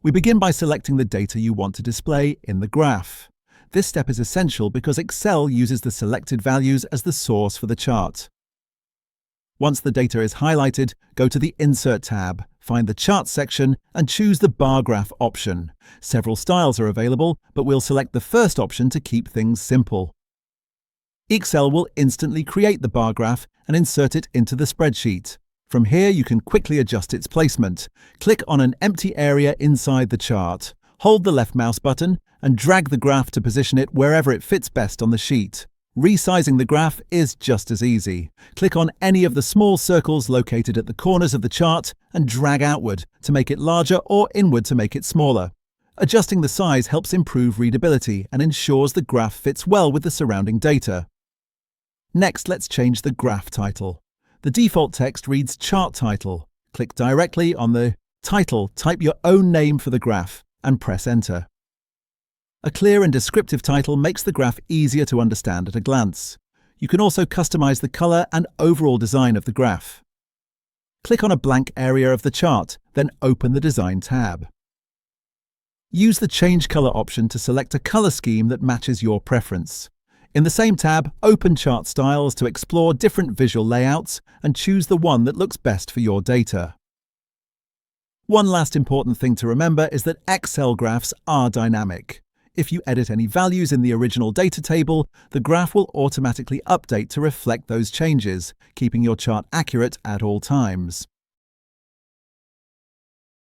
We begin by selecting the data you want to display in the graph. This step is essential because Excel uses the selected values as the source for the chart. Once the data is highlighted, go to the Insert tab, find the Chart section, and choose the Bar Graph option. Several styles are available, but we'll select the first option to keep things simple. Excel will instantly create the bar graph and insert it into the spreadsheet. From here, you can quickly adjust its placement. Click on an empty area inside the chart. Hold the left mouse button and drag the graph to position it wherever it fits best on the sheet. Resizing the graph is just as easy. Click on any of the small circles located at the corners of the chart and drag outward to make it larger or inward to make it smaller. Adjusting the size helps improve readability and ensures the graph fits well with the surrounding data. Next, let's change the graph title. The default text reads Chart Title. Click directly on the title, type your own name for the graph, and press Enter. A clear and descriptive title makes the graph easier to understand at a glance. You can also customize the color and overall design of the graph. Click on a blank area of the chart, then open the Design tab. Use the Change Color option to select a color scheme that matches your preference. In the same tab, open Chart Styles to explore different visual layouts and choose the one that looks best for your data. One last important thing to remember is that Excel graphs are dynamic. If you edit any values in the original data table, the graph will automatically update to reflect those changes, keeping your chart accurate at all times.